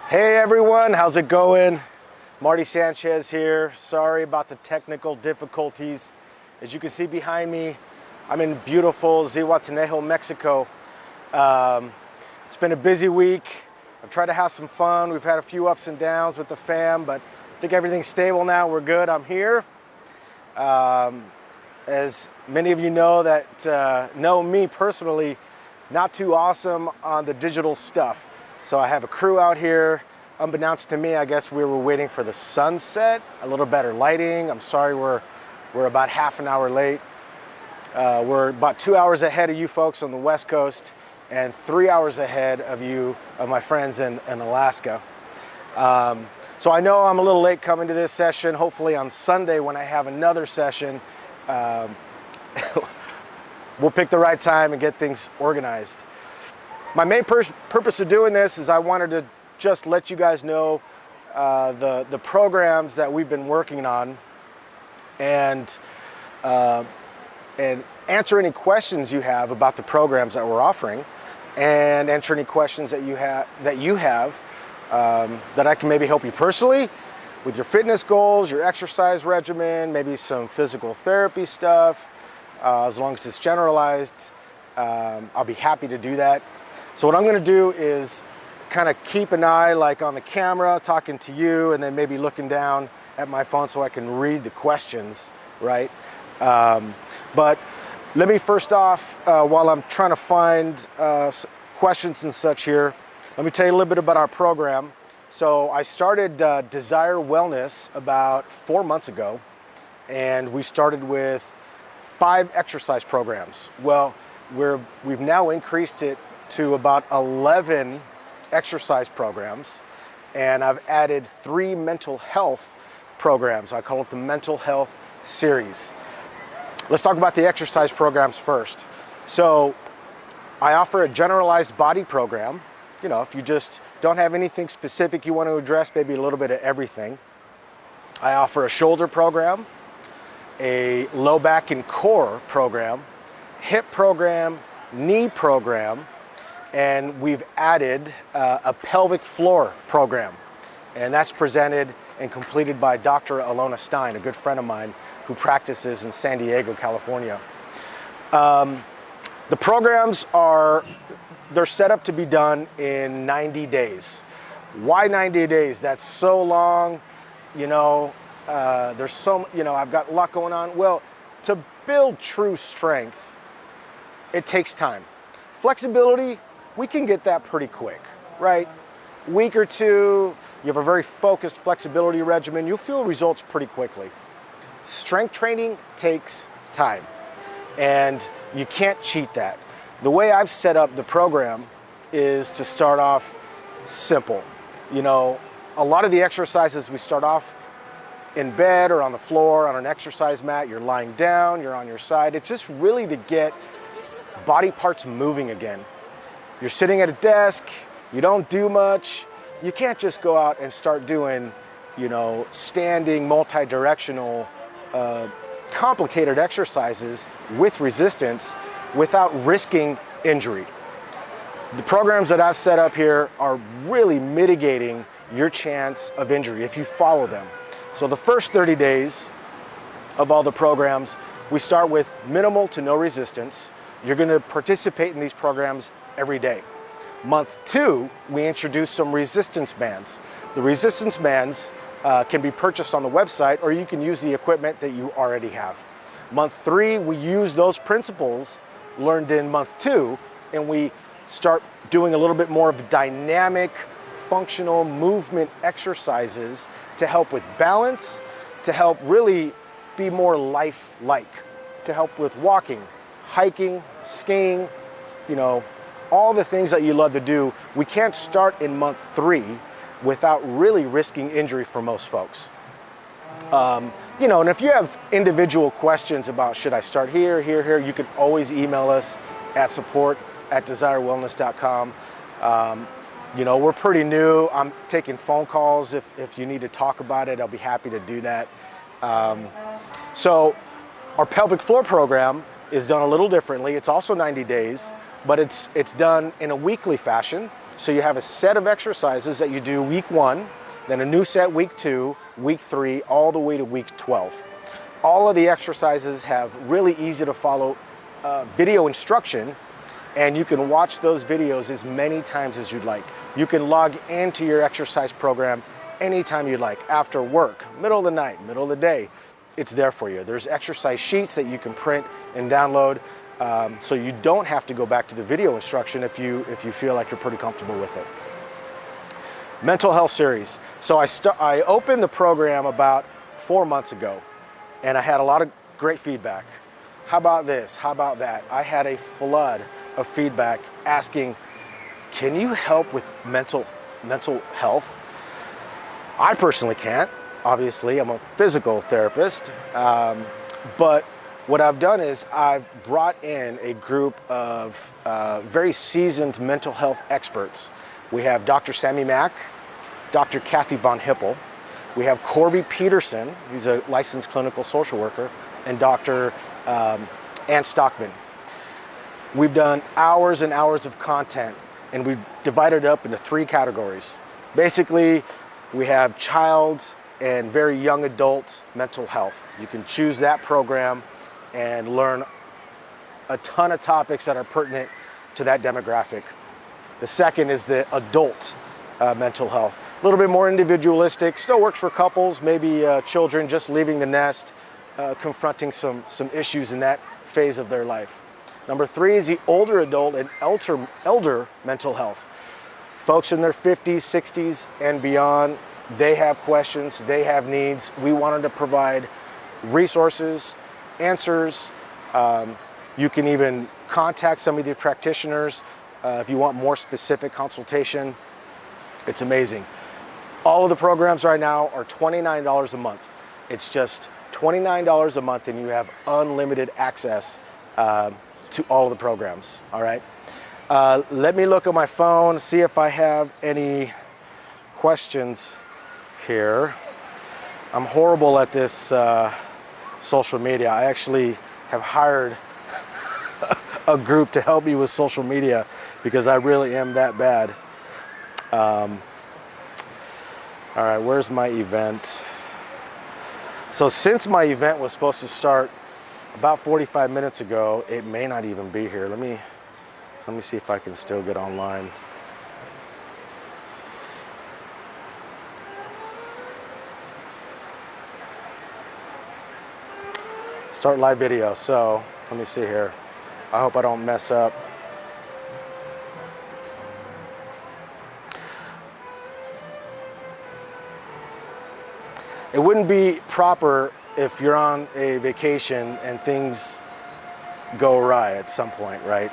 Hey everyone, how's it going? Marty Sanchez here. Sorry about the technical difficulties. As you can see behind me, I'm in beautiful Zihuatanejo, Mexico. It's been a busy week. I've tried to have some fun. We've had a few ups and downs with the fam, but I think everything's stable now. We're good. I'm here. As many of you know that know me personally, not too awesome on the digital stuff. So I have a crew out here. Unbeknownst to me, I guess we were waiting for the sunset, a little better lighting. I'm sorry we're about half an hour late. We're about 2 hours ahead of you folks on the West Coast and 3 hours ahead of you, of my friends in Alaska. So I know I'm a little late coming to this session. Hopefully on Sunday when I have another session, we'll pick the right time and get things organized. My main purpose of doing this is I wanted to just let you guys know the programs that we've been working on and answer any questions you have about the programs that we're offering, and answer any questions that you have that I can maybe help you personally with your fitness goals, your exercise regimen, maybe some physical therapy stuff, as long as it's generalized. I'll be happy to do that. So what I'm going to do is kind of keep an eye like on the camera, talking to you, and then maybe looking down at my phone so I can read the questions, right? But let me first off, while I'm trying to find questions and such here, let me tell you a little bit about our program. So I started Desire Wellness about 4 months ago, and we started with 5 exercise programs. Well, we've now increased it to about 11 exercise programs, and I've added 3 mental health programs. I call it the mental health series. Let's talk about the exercise programs first. So I offer a generalized body program. You know, if you just don't have anything specific you want to address, maybe a little bit of everything. I offer a shoulder program, a low back and core program, hip program, knee program, and we've added a pelvic floor program. And that's presented and completed by Dr. Alona Stein, a good friend of mine who practices in San Diego, California. The programs they're set up to be done in 90 days. Why 90 days? That's so long. You know, I've got a lot going on. Well, to build true strength, it takes time. Flexibility, we can get that pretty quick, right? Week or two, you have a very focused flexibility regimen, you'll feel results pretty quickly. Strength training takes time, and you can't cheat that. The way I've set up the program is to start off simple. You know, a lot of the exercises we start off in bed or on the floor on an exercise mat. You're lying down, you're on your side. It's just really to get body parts moving again. You're sitting at a desk, you don't do much. You can't just go out and start doing, you know, standing, multi-directional, complicated exercises with resistance without risking injury. The programs that I've set up here are really mitigating your chance of injury if you follow them. So the first 30 days of all the programs, we start with minimal to no resistance. You're going to participate in these programs every day. Month 2, we introduce some resistance bands. The resistance bands can be purchased on the website, or you can use the equipment that you already have. Month 3, we use those principles learned in month 2, and we start doing a little bit more of dynamic, functional movement exercises to help with balance, to help really be more life-like, to help with walking, hiking, skiing, you know, all the things that you love to do. We can't start in month 3 without really risking injury for most folks. You know, and if you have individual questions about should I start here, you can always email us at support@desirewellness.com. You know, we're pretty new. I'm taking phone calls. If you need to talk about it, I'll be happy to do that. So our pelvic floor program is done a little differently. It's also 90 days, but it's done in a weekly fashion. So you have a set of exercises that you do week 1, then a new set week 2, week 3, all the way to week 12. All of the exercises have really easy to follow video instruction, and you can watch those videos as many times as you'd like. You can log into your exercise program anytime you'd like, after work, middle of the night, middle of the day. It's there for you. There's exercise sheets that you can print and download, so you don't have to go back to the video instruction if you feel like you're pretty comfortable with it. Mental health series. So I opened the program about 4 months ago, and I had a lot of great feedback. How about this? How about that? I had a flood of feedback asking, can you help with mental health? I personally can't. Obviously, I'm a physical therapist, but what I've done is I've brought in a group of very seasoned mental health experts. We have Dr. Sammy Mack, Dr. Kathy Von Hippel. We have Corby Peterson, he's a licensed clinical social worker, and Dr. Ann Stockman. We've done hours and hours of content, and we've divided it up into 3 categories. Basically, we have child and very young adult mental health. You can choose that program and learn a ton of topics that are pertinent to that demographic. The second is the adult mental health. A little bit more individualistic, still works for couples, maybe children just leaving the nest, confronting some issues in that phase of their life. Number 3 is the older adult and elder mental health. Folks in their 50s, 60s, and beyond, they have questions, they have needs. We wanted to provide resources, answers. You can even contact some of the practitioners if you want more specific consultation. It's amazing. All of the programs right now are $29 a month. It's just $29 a month, and you have unlimited access to all of the programs, all right? Let me look at my phone, see if I have any questions here. I'm horrible at this social media. I actually have hired a group to help me with social media because I really am that bad. All right, where's my event? So since my event was supposed to start about 45 minutes ago, it may not even be here. Let me see if I can still get online. Start live video. So let me see here. I hope I don't mess up. It wouldn't be proper if you're on a vacation and things go awry at some point, right?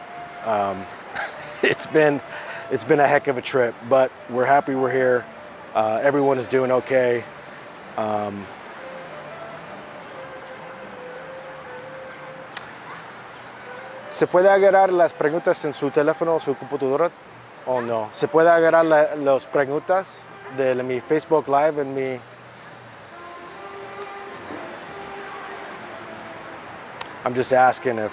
It's been a heck of a trip, but we're happy we're here. Everyone is doing okay. ¿Se puede agarrar las preguntas en su teléfono o su computadora o no? ¿Se puede agarrar las preguntas de mi Facebook Live en mi... I'm just asking if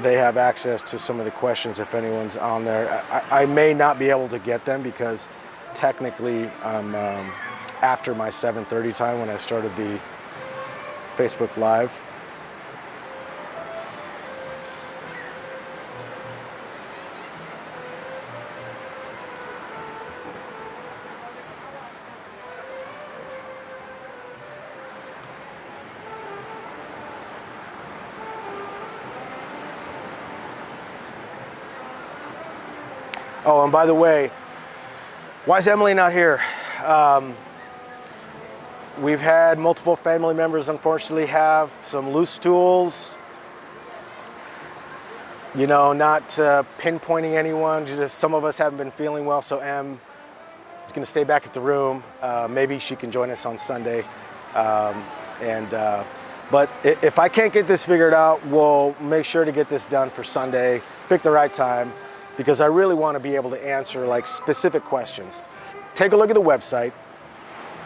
they have access to some of the questions, if anyone's on there. I may not be able to get them because technically I'm after my 7:30 time when I started the Facebook Live. Oh, and by the way, why is Emily not here? We've had multiple family members, unfortunately, have some loose stools. You know, not pinpointing anyone, just some of us haven't been feeling well, so Em is going to stay back at the room. Maybe she can join us on Sunday. But if I can't get this figured out, we'll make sure to get this done for Sunday, pick the right time, because I really want to be able to answer like specific questions. Take a look at the website.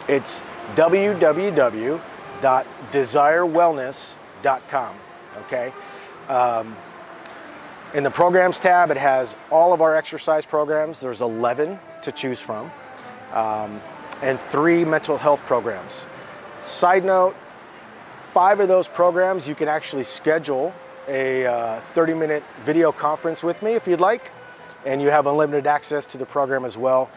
It's www.desirewellness.com, okay? In the programs tab, it has all of our exercise programs. There's 11 to choose from, and 3 mental health programs. Side note, 5 of those programs you can actually schedule a 30-minute video conference with me if you'd like, and you have unlimited access to the program as well.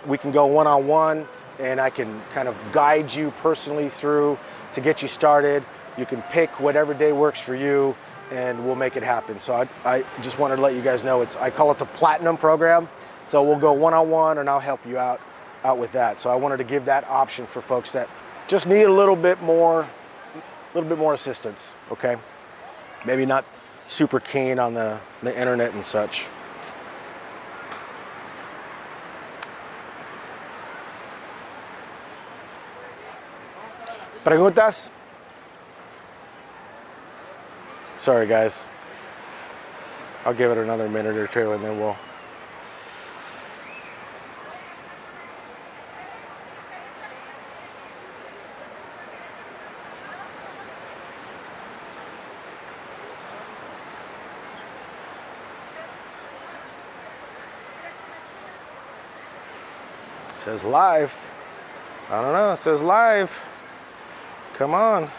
We can go one-on-one, and I can kind of guide you personally through to get you started. You can pick whatever day works for you, and we'll make it happen. So I just wanted to let you guys know, I call it the Platinum program. So we'll go one-on-one, and I'll help you out with that. So I wanted to give that option for folks that just need a little bit more assistance, okay? Maybe not super keen on the internet and such. Preguntas? Sorry guys. I'll give it another minute or two and then we'll... It says live. I don't know, it says live. Come on.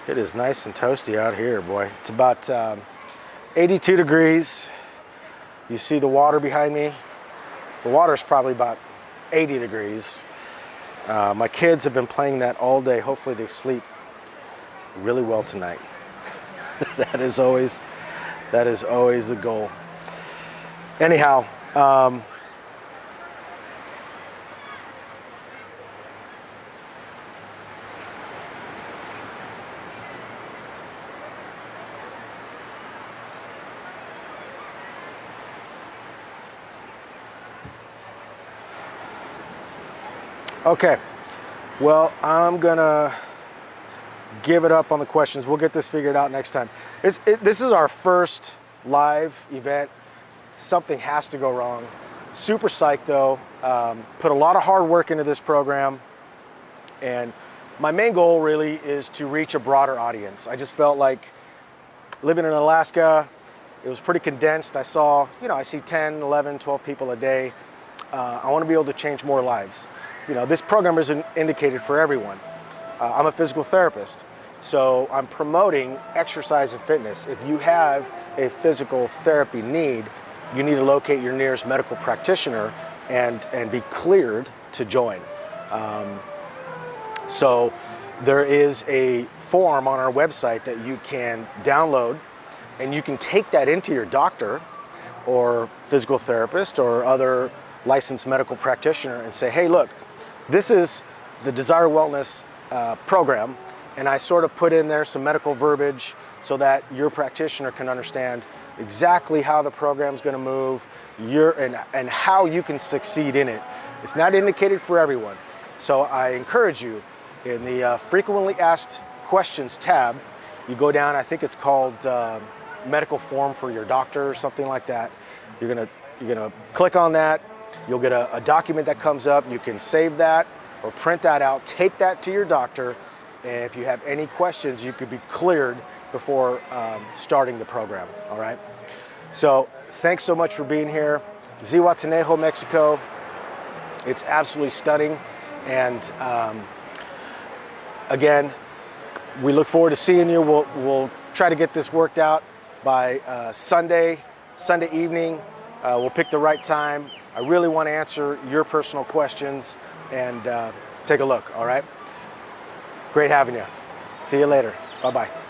It is nice and toasty out here, boy. It's about 82 degrees. You see the water behind me? The water's probably about 80 degrees. My kids have been playing that all day. Hopefully they sleep really well tonight. That is always the goal. Anyhow, okay, well, I'm gonna give it up on the questions. We'll get this figured out next time. This is our first live event. Something has to go wrong. Super psyched though. Put a lot of hard work into this program. And my main goal really is to reach a broader audience. I just felt like living in Alaska, it was pretty condensed. I see 10, 11, 12 people a day. I wanna be able to change more lives. This program isn't indicated for everyone. I'm a physical therapist, so I'm promoting exercise and fitness. If you have a physical therapy need, you need to locate your nearest medical practitioner and be cleared to join. So there is a form on our website that you can download, and you can take that into your doctor or physical therapist or other licensed medical practitioner and say, hey, look, this is the Desire Wellness program, and I sort of put in there some medical verbiage so that your practitioner can understand exactly how the program's going to move and how you can succeed in it. It's not indicated for everyone. So I encourage you, in the frequently asked questions tab, you go down, I think it's called medical form for your doctor or something like that. You're gonna click on that. You'll get a document that comes up. You can save that or print that out, take that to your doctor, and if you have any questions, you could be cleared before starting the program, all right? So thanks so much for being here. Zihuatanejo, Mexico. It's absolutely stunning. And again, we look forward to seeing you. We'll try to get this worked out by Sunday evening. We'll pick the right time. I really want to answer your personal questions and take a look, all right? Great having you. See you later. Bye-bye.